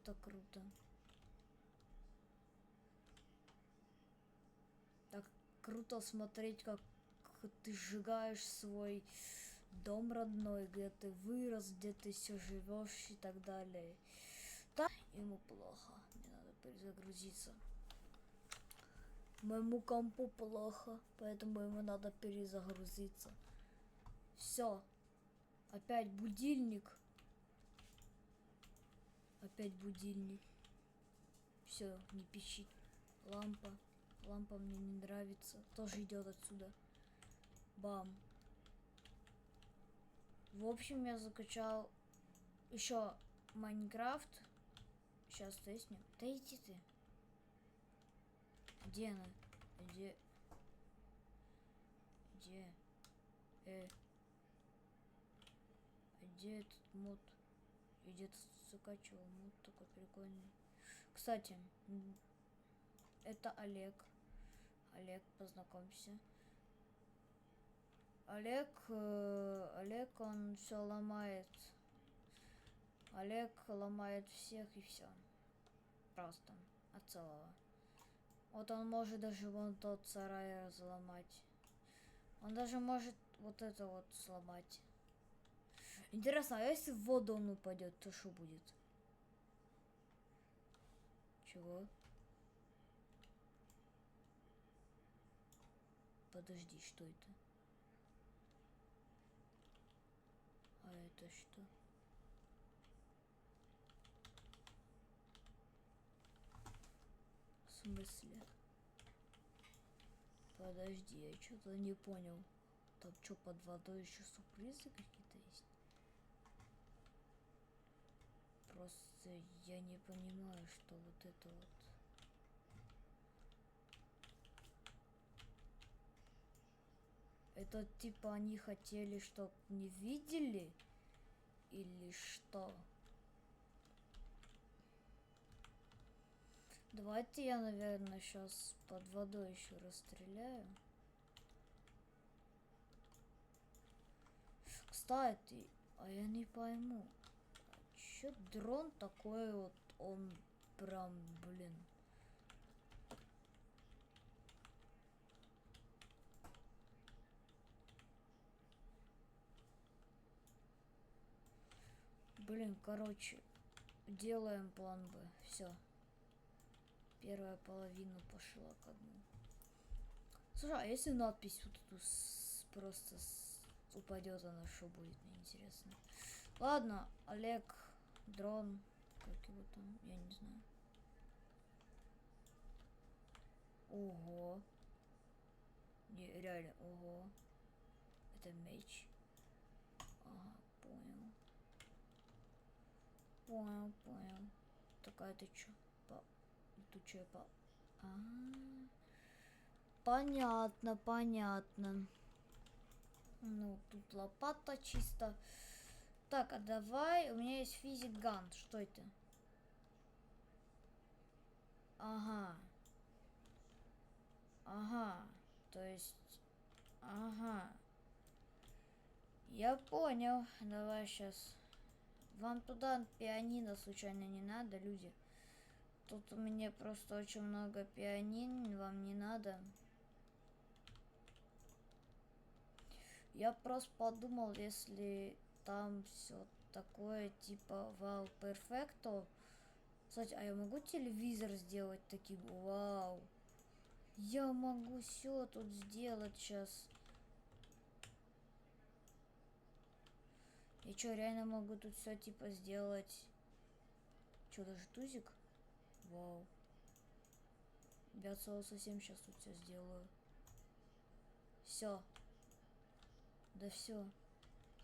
Это круто. Так круто смотреть, как ты сжигаешь свой дом родной, где ты вырос, где ты все живешь и так далее. Да, ему плохо. Мне надо перезагрузиться. Моему компу плохо, поэтому ему надо перезагрузиться. Все. Опять будильник. Опять будильник. Все, не пищит. Лампа. Лампа мне не нравится. Тоже идет отсюда. Бам. В общем, я закачал еще Майнкрафт. Сейчас тестнем. Да иди ты. Где она? Где? Где? Где этот мод? Я где-то закачивал мод такой прикольный. Кстати, это Олег. Олег, познакомься. Олег, он все ломает. Олег ломает всех и все. Просто от целого. Вот он может даже вон тот сарай разломать. Он даже может вот это вот сломать. Интересно, а если в воду он упадет, то что будет? Чего? Подожди, что это? А это что? В смысле? Подожди, я что-то не понял. Там что, под водой еще сюрпризы какие-то есть? Просто я не понимаю, что вот это вот. Это типа они хотели, чтоб не видели? Или что? Давайте я, наверное, сейчас под водой еще расстреляю. Кстати, а я не пойму. Чё дрон такой вот, он прям, блин. Блин, короче, делаем план Б. Все. Первая половина пошла ко дну. Слушай, а если надпись вот эту просто упадет, она что будет, мне интересно. Ладно, Олег, дрон, как его там, я не знаю. Ого. Не, реально, ого. Это меч. Ага, понял. Понял. Такая ты чё? Летучая по... Понятно. Ну, тут лопата чисто. Так, а давай, у меня есть физик гант. Что это? Ага. То есть... Ага. Я понял. Давай сейчас. Вам туда пианино случайно не надо, люди? Тут у меня просто очень много пианин. Вам не надо? Я просто подумал, если там все такое типа вау, перфекто. Кстати, а я могу телевизор сделать таким? Вау. Я могу все тут сделать сейчас. Я что, реально могу тут все типа сделать? Что, даже тузик? Вау. Я совсем сейчас тут все сделаю. Все. Да все.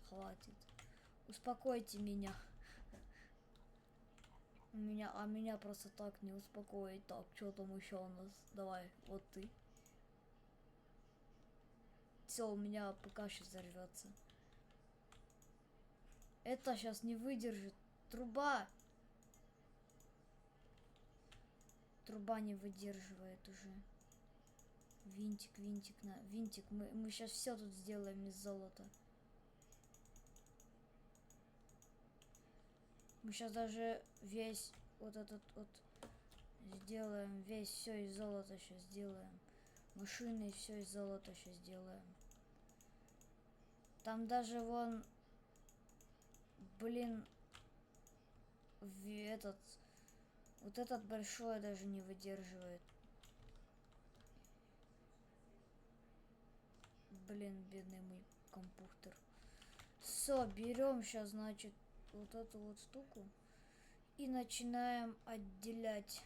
Хватит. Успокойте меня. Меня просто так не успокоить. Так, что там еще у нас? Давай, вот ты. Все, у меня ПК сейчас взорвется. Это сейчас не выдержит. Труба не выдерживает уже. Винтик. Винтик. Мы сейчас все тут сделаем из золота. Мы сейчас даже весь вот этот вот сделаем. Весь все из золота сейчас сделаем. Машины все из золота сейчас сделаем. Там даже вон, блин, этот, вот этот большой даже не выдерживает. Блин, бедный мой компьютер. Все, берем сейчас, значит, вот эту вот штуку и начинаем отделять.